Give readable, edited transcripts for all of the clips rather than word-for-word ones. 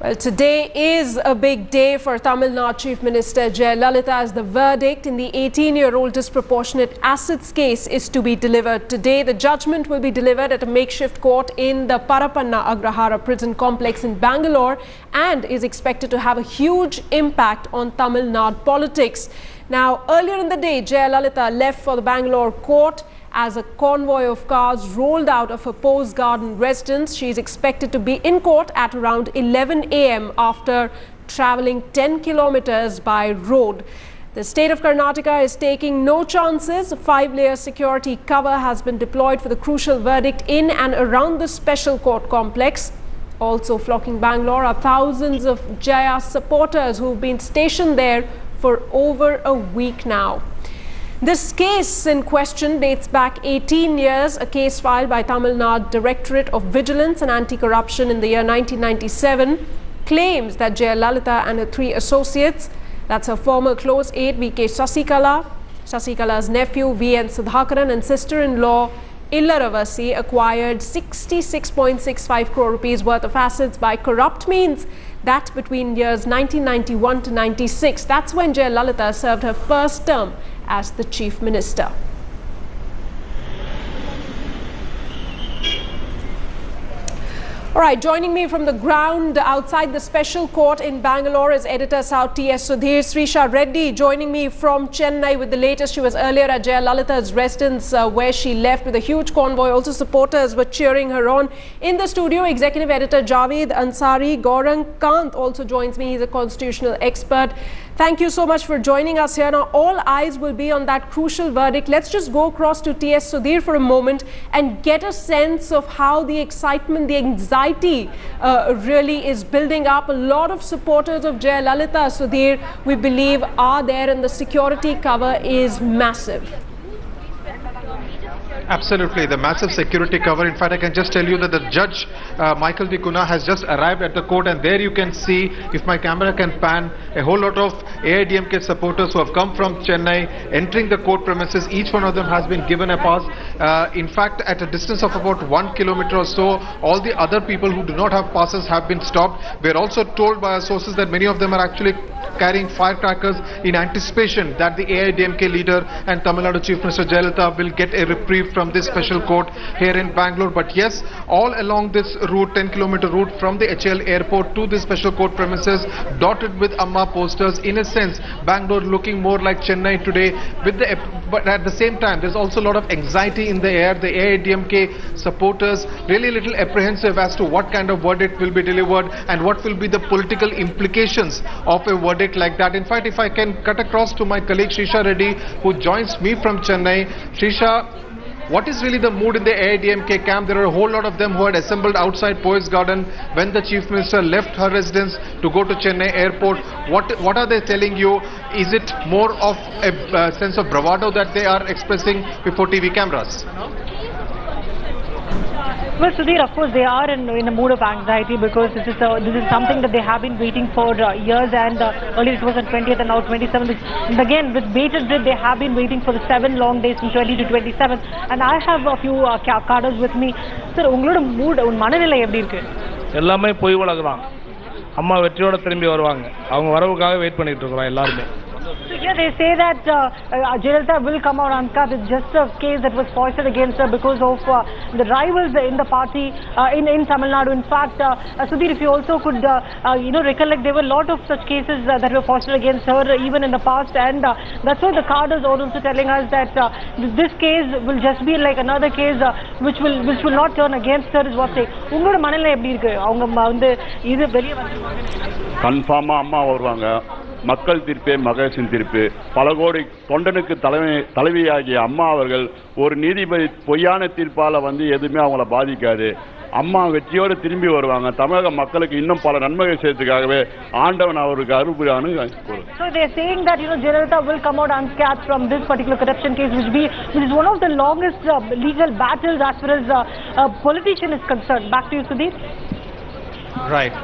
Well, today is a big day for Tamil Nadu Chief Minister Jayalalithaa as the verdict in the 18-year-old disproportionate assets case is to be delivered today. The judgment will be delivered at a makeshift court in the Parapanna Agrahara prison complex in Bangalore and is expected to have a huge impact on Tamil Nadu politics. Now, earlier in the day, Jayalalithaa left for the Bangalore court as a convoy of cars rolled out of her Post Garden residence. She is expected to be in court at around 11 a.m. after travelling 10 kilometers by road. The state of Karnataka is taking no chances. A 5-layer security cover has been deployed for the crucial verdict in and around the special court complex. Also flocking Bangalore are thousands of Jaya supporters who have been stationed there for over a week now. This case in question dates back 18 years, a case filed by Tamil Nadu Directorate of Vigilance and Anti-Corruption in the year 1997, claims that Jayalalithaa and her 3 associates, that's her former close aide V.K. Sasikala's nephew V.N. Sudhakaran and sister-in-law Illaravasi acquired 66.65 crore rupees worth of assets by corrupt means. That between years 1991 to 96. That's when Jayalalithaa served her first term as the Chief Minister. All right, joining me from the ground outside the special court in Bangalore is editor South T.S. Sudhir. Srisha Reddy joining me from Chennai with the latest. She was earlier at Jayalalitha's residence where she left with a huge convoy. Also, supporters were cheering her on. In the studio, executive editor Javed Ansari. Gaurang Kant also joins me. He's a constitutional expert. Thank you so much for joining us here. Now, all eyes will be on that crucial verdict. Let's just go across to T.S. Sudhir for a moment and get a sense of how the excitement, the anxiety really is building up. A lot of supporters of Jayalalithaa, Sudhir, we believe are there, and the security cover is massive. Absolutely, the massive security cover. In fact, I can just tell you that the judge, Michael D. Kuna, has just arrived at the court, and there you can see, if my camera can pan, a whole lot of AIDMK supporters who have come from Chennai entering the court premises. Each one of them has been given a pass. In fact, at a distance of about 1 kilometer or so, all the other people who do not have passes have been stopped. We are also told by our sources that many of them are actually carrying firecrackers in anticipation that the AIDMK leader and Tamil Nadu Chief Minister Jayalalithaa will get a reprieve from this special court here in Bangalore. But yes, all along this route, 10-kilometer route from the HL airport to the special court premises, dotted with Amma posters. In a sense, Bangalore looking more like Chennai today. But at the same time, there's also a lot of anxiety in the air. The AIDMK supporters really little apprehensive as to what kind of verdict will be delivered and what will be the political implications of a verdict like that. In fact, if I can cut across to my colleague Srisha Reddy, who joins me from Chennai. Srisha, what is really the mood in the AIDMK camp? There are a whole lot of them who had assembled outside Post Garden when the Chief Minister left her residence to go to Chennai airport. What are they telling you? Is it more of a sense of bravado that they are expressing before TV cameras? Well, Sudhir, of course, they are in a mood of anxiety because this is something that they have been waiting for years, and earlier it was on 20th and now 27th. And again, with bated breath, they have been waiting for the 7 long days from 20 to 27. And I have a few cadres with me. Sir, ungaloda mood, mananilai eppadi irukku? எல்லாமே போய் வளக்குறான். அம்மா வெற்றியோட திரும்பி வருவாங்க. அவங்க வரவுக்காக wait பண்ணிட்டு இருக்கோம் எல்லாரும். So here they say that Jayalalithaa will come out unscathed. It's just a case that was foisted against her because of the rivals in the party in Tamil Nadu. In fact, Sudhir, if you also could recollect, there were a lot of such cases that were foisted against her even in the past, and that's why the cadres are also telling us that this case will just be like another case which will not turn against her, is what they. Ungala manila eppadi irukku? Avanga vandu idu veliya confirm amma varuvaanga. மக்கள் தீர்ப்பே மகேஷின் தீர்ப்பு. பல கோடி தொண்டனுக்கு தலைவியாகிய அம்மா அவர்கள் ஒரு நீதிபதி பொய்யான தீர்ப்பால எதுவுமே அவங்கள பாதிக்காது. அம்மா வெற்றியோடு திரும்பி வருவாங்க. தமிழக மக்களுக்கு இன்னும் பல நன்மைகள் செய்யறதுக்காகவே ஆண்டவன் அவருக்கு அருள்புரியான்னு. So they are saying that Jayalalithaa will come out unscathed from this particular corruption case, which is one of the longest legal battles as far as politician is concerned. Back to you, Sudhir. Right.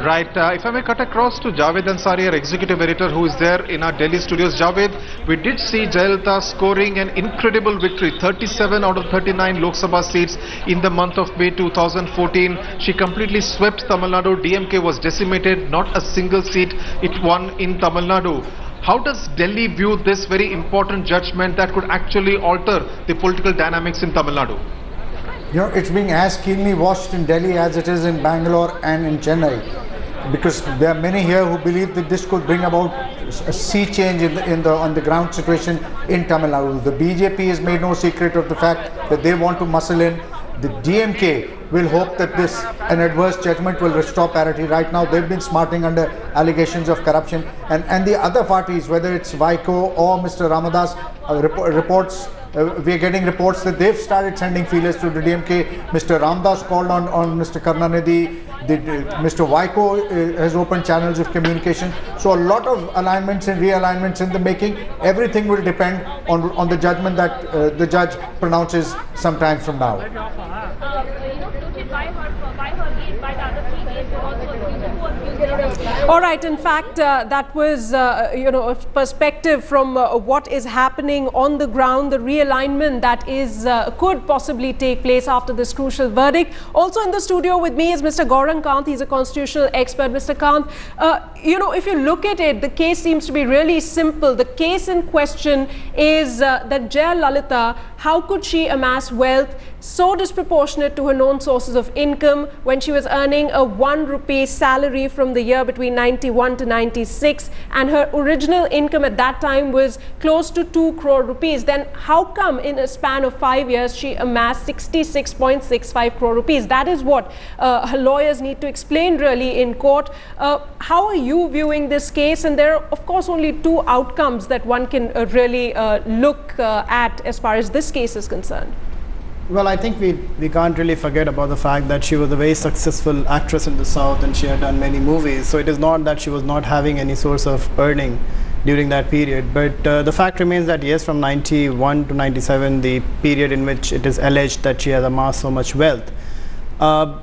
Right. If I may cut across to Javed Ansari, our executive editor who is there in our Delhi studios. Javed, we did see Jayalalithaa scoring an incredible victory, 37 out of 39 Lok Sabha seats in the month of May 2014. She completely swept Tamil Nadu. DMK was decimated, not a single seat it won in Tamil Nadu. How does Delhi view this very important judgment that could actually alter the political dynamics in Tamil Nadu? You know, it's being as keenly watched in Delhi as it is in Bangalore and in Chennai, because there are many here who believe that this could bring about a sea change on the ground situation in Tamil Nadu. The BJP has made no secret of the fact that they want to muscle in. The DMK will hope that an adverse judgment will restore parity. Right now they've been smarting under allegations of corruption, and the other parties, whether it's Vaiko or Mr. Ramadas, we are getting reports that they've started sending feelers to the DMK. Mr. Ramdas called on Mr. Karunanidhi. Mr. Vaiko has opened channels of communication. So a lot of alignments and realignments in the making. Everything will depend on the judgment that the judge pronounces sometime from now. All right, in fact, that was, a perspective from what is happening on the ground, the realignment that could possibly take place after this crucial verdict. Also in the studio with me is Mr. Gaurang Kant. He's a constitutional expert. Mr. Kant, if you look at it, the case seems to be really simple. The case in question is that Jayalalithaa, how could she amass wealth so disproportionate to her known sources of income when she was earning a 1 rupee salary from the year between 91 to 96, and her original income at that time was close to 2 crore rupees. Then how come in a span of 5 years she amassed 66.65 crore rupees? That is what her lawyers need to explain really in court. How are you viewing this case? And there are of course only two outcomes that one can really look at as far as this case is concerned. Well, I think we can't really forget about the fact that she was a very successful actress in the South and she had done many movies. So it is not that she was not having any source of earning during that period. But the fact remains that yes, from 91 to 97, the period in which it is alleged that she has amassed so much wealth,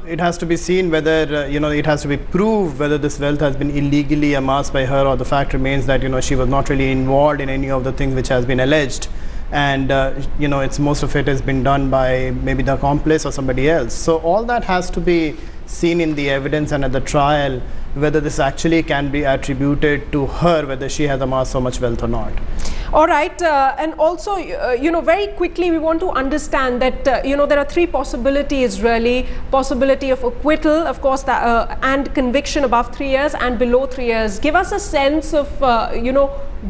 it has to be seen whether, it has to be proved whether this wealth has been illegally amassed by her, or the fact remains that, she was not really involved in any of the things which has been alleged. And most of it has been done by maybe the accomplice or somebody else. So all that has to be seen in the evidence and at the trial, whether this actually can be attributed to her, whether she has amassed so much wealth or not. All right, and also, very quickly we want to understand that, there are three possibilities really. Possibility of acquittal, of course, and conviction above 3 years and below 3 years. Give us a sense of,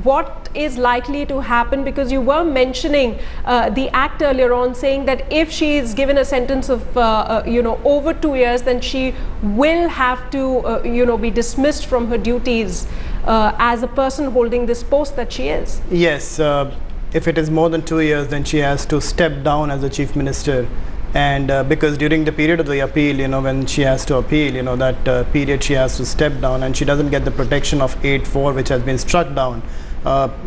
what is likely to happen, because you were mentioning the act earlier on, saying that if she is given a sentence of, over 2 years, then she will have to, be dismissed from her duties as a person holding this post that she is. Yes, if it is more than 2 years, then she has to step down as the chief minister. And because during the period of the appeal, when she has to appeal, that period she has to step down, and she doesn't get the protection of 8(4), which has been struck down,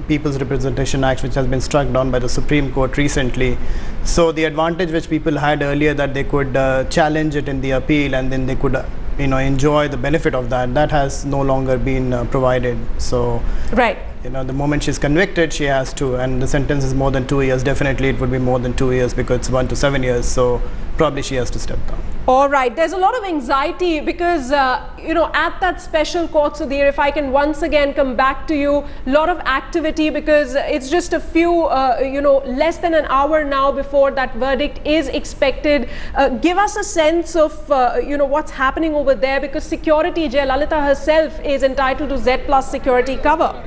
People's Representation Act, which has been struck down by the Supreme Court recently. So the advantage which people had earlier, that they could challenge it in the appeal and then they could enjoy the benefit of that has no longer been provided. So right, the moment she's convicted, she has to, and the sentence is more than 2 years, definitely it would be more than 2 years, because it's 1 to 7 years, so probably she has to step down. All right, there's a lot of anxiety because, at that special court, Sudhir, if I can once again come back to you, a lot of activity, because it's just a few, less than an hour now before that verdict is expected. Give us a sense of, what's happening over there, because security, Jayalalithaa herself is entitled to Z+ security cover.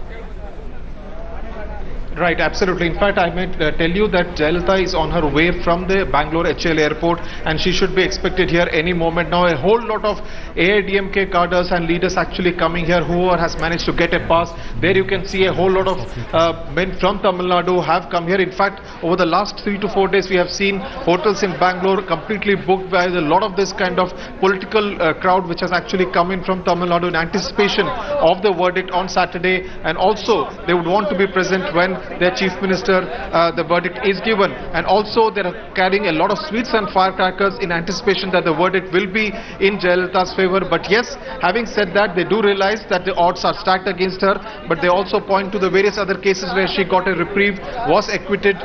Right, absolutely. In fact, I may tell you that Jayalalithaa is on her way from the Bangalore HL airport, and she should be expected here any moment now. A whole lot of AIDMK cadres and leaders actually coming here, whoever has managed to get a pass. There you can see a whole lot of men from Tamil Nadu have come here. In fact, over the last 3 to 4 days, we have seen hotels in Bangalore completely booked by a lot of this kind of political crowd which has actually come in from Tamil Nadu in anticipation of the verdict on Saturday, and also they would want to be present when their Chief Minister, the verdict is given. And also they are carrying a lot of sweets and firecrackers in anticipation that the verdict will be in Jayalalitha's favor. But yes, having said that, they do realize that the odds are stacked against her, but they also point to the various other cases where she got a reprieve, was acquitted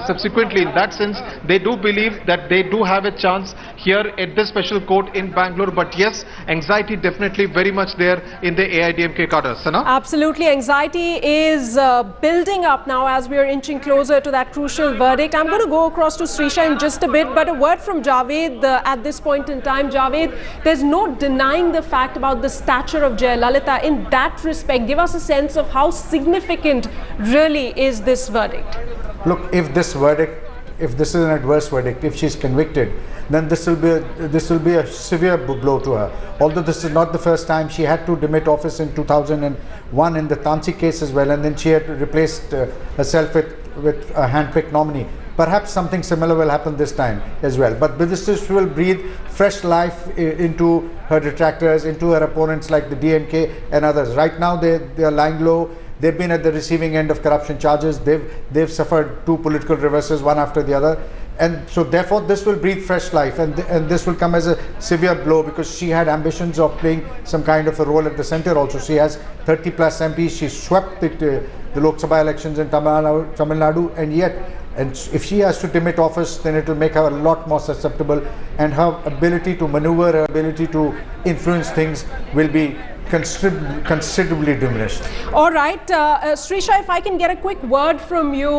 subsequently. In that sense, they do believe that they do have a chance here at this special court in Bangalore. But yes, anxiety definitely very much there in the AIDMK cadre. Sana? Absolutely, anxiety is building up now as we are inching closer to that crucial verdict. I'm going to go across to Srisha in just a bit, but a word from Javed at this point in time. Javed, there's no denying the fact about the stature of Jayalalithaa. In that respect, give us a sense of how significant really is this verdict. Look, if this is an adverse verdict, if she's convicted, then this will be a severe blow to her. Although this is not the first time. She had to demit office in 2001 in the Tansi case as well, and then she had replaced herself with a hand-picked nominee. Perhaps something similar will happen this time as well. But this will breathe fresh life into her detractors, into her opponents like the DMK and others. Right now they are lying low. They've been at the receiving end of corruption charges. They've suffered 2 political reverses, one after the other. And so therefore this will breathe fresh life, and this will come as a severe blow, because she had ambitions of playing some kind of a role at the center also. She has 30 plus MPs. She swept the Lok Sabha elections in Tamil Nadu, and yet, if she has to demit office, then it will make her a lot more susceptible, and her ability to maneuver, her ability to influence things will be considerably diminished. All right, Srisha, if I can get a quick word from you.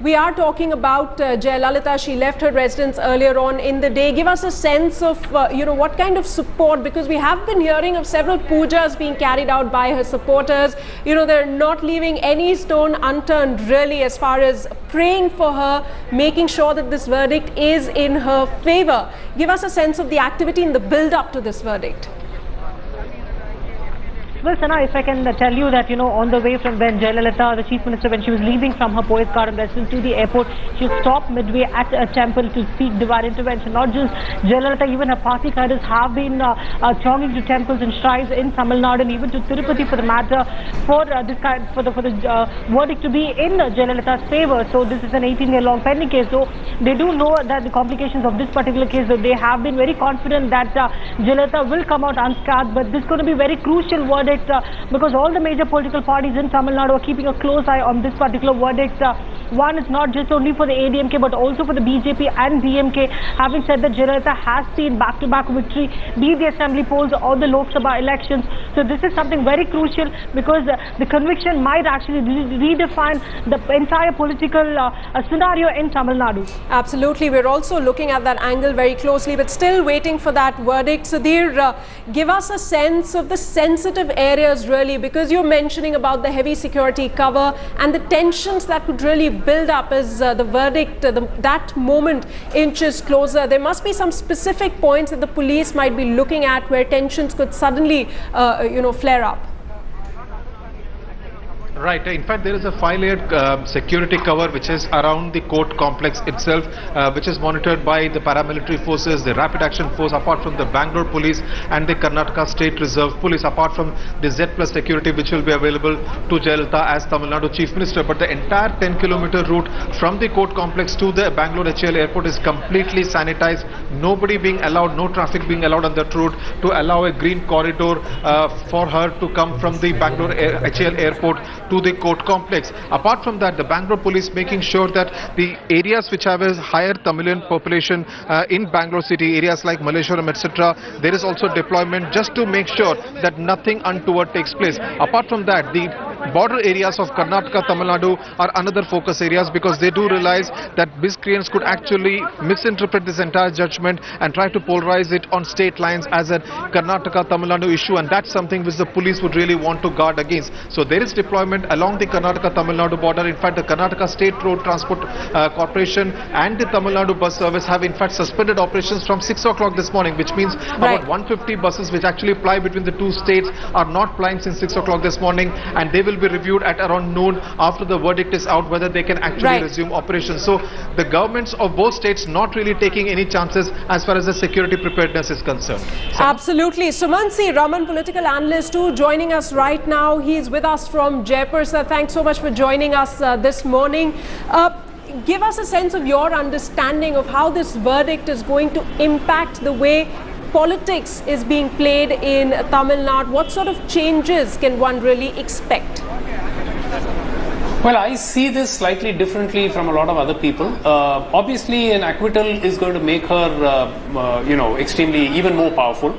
We are talking about Jayalalithaa. She left her residence earlier on in the day. Give us a sense of, what kind of support, because we have been hearing of several pujas being carried out by her supporters. They're not leaving any stone unturned, really, as far as praying for her, making sure that this verdict is in her favor. Give us a sense of the activity in the build-up to this verdict. Well, Sana, if I can tell you that, on the way from when Jayalalithaa, the Chief Minister, when she was leaving from her Poets Garden residence to the airport, she stopped midway at a temple to seek divine intervention. Not just Jayalalithaa, even her party cadres have been thronging to temples and shrines in Tamil Nadu, and even to Tirupati for the matter, for the verdict to be in Jayalalitha's favor. So this is an 18-year-long pending case. So they do know that the complications of this particular case, so they have been very confident that Jayalalithaa will come out unscathed. But this is going to be very crucial verdict. Because all the major political parties in Tamil Nadu are keeping a close eye on this particular verdict. One is not just only for the ADMK but also for the BJP and DMK. Having said that, Jayalalithaa has seen back-to-back victory, be the assembly polls or the Lok Sabha elections. So this is something very crucial, because the conviction might actually redefine the entire political scenario in Tamil Nadu. Absolutely. We're also looking at that angle very closely, but still waiting for that verdict. Sudhir, give us a sense of the sensitive areas, really, because you're mentioning about the heavy security cover and the tensions that could really build up as the verdict, that moment inches closer. There must be some specific points that the police might be looking at where tensions could suddenly, flare up. Right. In fact, there is a 5-layered security cover which is around the court complex itself, which is monitored by the paramilitary forces, the Rapid Action Force, apart from the Bangalore Police and the Karnataka State Reserve Police, apart from the Z+ security which will be available to Jayalalithaa as Tamil Nadu Chief Minister. But the entire 10-kilometer route from the court complex to the Bangalore HAL airport is completely sanitized. Nobody being allowed, no traffic being allowed on that route, to allow a green corridor for her to come from the Bangalore HAL airport to the court complex. Apart from that, the Bangalore police making sure that the areas which have a higher Tamilian population in Bangalore city, areas like Malleshwaram, etc., there is also deployment just to make sure that nothing untoward takes place. Apart from that, the border areas of Karnataka, Tamil Nadu are another focus areas, because they do realize that miscreants could actually misinterpret this entire judgment and try to polarize it on state lines as a Karnataka, Tamil Nadu issue, and that's something which the police would really want to guard against. So there is deployment along the Karnataka, Tamil Nadu border. In fact, the Karnataka State Road Transport Corporation and the Tamil Nadu bus service have in fact suspended operations from 6 o'clock this morning, which means about 150 buses which actually ply between the two states are not plying since 6 o'clock this morning, and they will will be reviewed at around noon after the verdict is out, whether they can actually resume operations. So the governments of both states not really taking any chances as far as the security preparedness is concerned. Absolutely. Suman C. Raman, political analyst too, joining us right now. He's with us from Jaipur. Sir, thanks so much for joining us this morning. Give us a sense of your understanding of how this verdict is going to impact the way politics is being played in Tamil Nadu. What sort of changes can one really expect? Well, I see this slightly differently from a lot of other people. Obviously, an acquittal is going to make her, extremely even more powerful.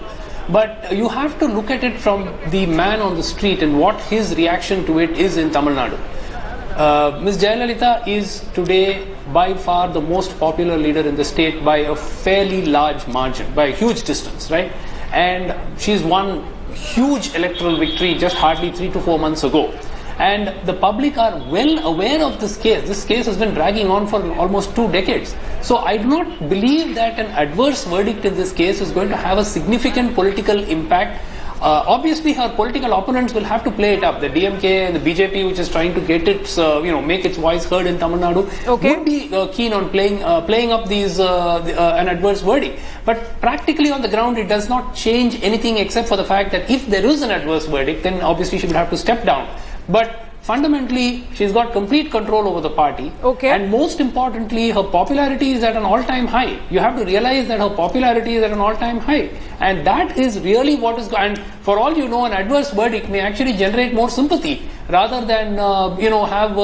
But you have to look at it from the man on the street and what his reaction to it is in Tamil Nadu. Ms. Jayalalithaa is today by far the most popular leader in the state by a fairly large margin, by a huge distance, right? And she's won huge electoral victory just hardly 3 to 4 months ago. And the public are well aware of this case. This case has been dragging on for almost 2 decades. So I do not believe that an adverse verdict in this case is going to have a significant political impact. Obviously, her political opponents will have to play it up. The DMK and the BJP, which is trying to get its, make its voice heard in Tamil Nadu, would be keen on playing up these an adverse verdict. But practically on the ground, it does not change anything except for the fact that if there is an adverse verdict, then obviously she will have to step down. But fundamentally, she's got complete control over the party. And most importantly, her popularity is at an all-time high. You have to realize that her popularity is at an all-time high. And that is really what is, and for all you know, an adverse verdict may actually generate more sympathy rather than, have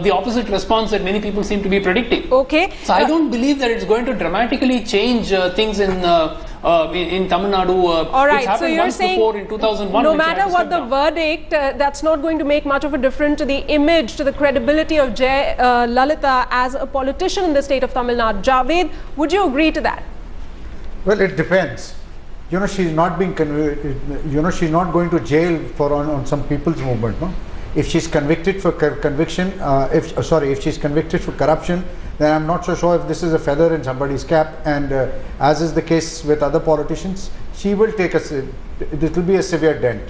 the opposite response that many people seem to be predicting. So I don't believe that it's going to dramatically change things in Tamil Nadu. All right, so you're saying in 2001, no matter what the verdict, that's not going to make much of a difference to the image, to the credibility of Jayalalithaa as a politician in the state of Tamil Nadu. Javed, would you agree to that? Well, it depends. She's not being she's not going to jail for on some people's movement. No? If she's convicted for if she's convicted for corruption, then I'm not so sure if this is a feather in somebody's cap. And as is the case with other politicians, she will take it will be a severe dent.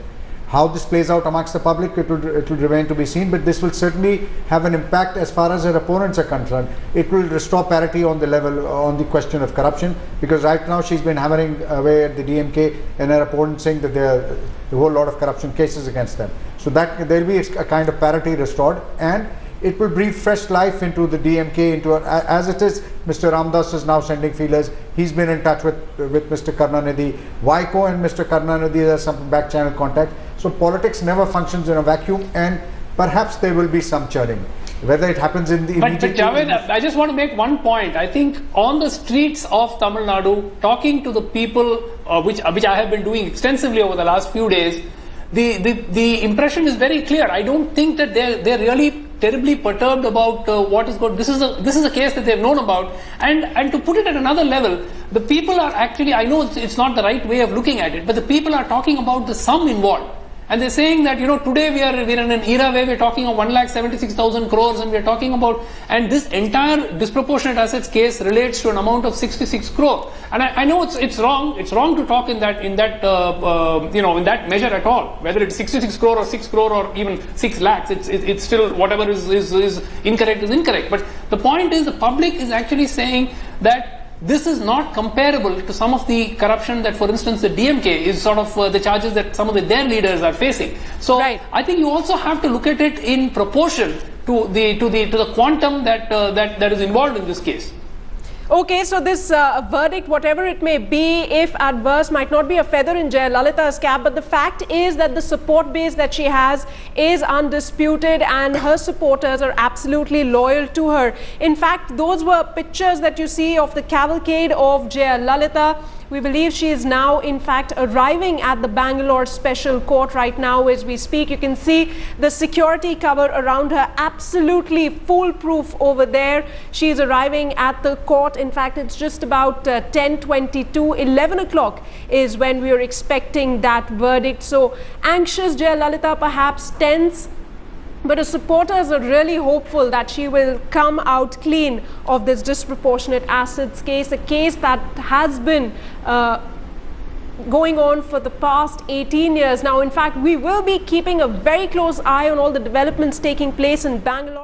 How this plays out amongst the public, it will remain to be seen, but this will certainly have an impact as far as her opponents are concerned. It will restore parity on the level, on the question of corruption, because right now she's been hammering away at the DMK and her opponents, saying that there are a whole lot of corruption cases against them. So that there will be a kind of parity restored, and it will breathe fresh life into the DMK, as it is. Mr. Ramdas is now sending feelers. He's been in touch with Mr. Karnanidhi. Vaiko and Mr. Karnanidhi has some back channel contact. So politics never functions in a vacuum, and perhaps there will be some churning. Whether it happens in the But Javed, I just want to make one point. I think on the streets of Tamil Nadu, talking to the people, which I have been doing extensively over the last few days, the impression is very clear. I don't think that they're really terribly perturbed about what is going. This is a case that they've known about, and to put it at another level, the people are actually, I know it's not the right way of looking at it, but the people are talking about the sum involved. And they're saying that, today we're in an era where we're talking of 1,76,000 crores, and we're talking about, and this entire disproportionate assets case relates to an amount of 66 crore. And I know it's wrong. It's wrong to talk in that measure at all. Whether it's 66 crore or 6 crore or even 6 lakhs, it's still whatever is incorrect is incorrect. But the point is, the public is actually saying that this is not comparable to some of the corruption that, for instance, the DMK is sort of the charges that some of their leaders are facing. So I think you also have to look at it in proportion to the quantum that is involved in this case. Okay, so this verdict, whatever it may be, if adverse, might not be a feather in Jayalalitha's cap, but the fact is that the support base that she has is undisputed, and her supporters are absolutely loyal to her. In fact, those were pictures that you see of the cavalcade of Jayalalithaa. We believe she is now, in fact, arriving at the Bangalore Special Court right now as we speak. You can see the security cover around her, absolutely foolproof over there. She is arriving at the court. In fact, it's just about 10:22, 11 o'clock is when we are expecting that verdict. So anxious Jayalalithaa, perhaps tense, but her supporters are really hopeful that she will come out clean of this disproportionate assets case, a case that has been going on for the past 18 years. Now, in fact, we will be keeping a very close eye on all the developments taking place in Bangalore.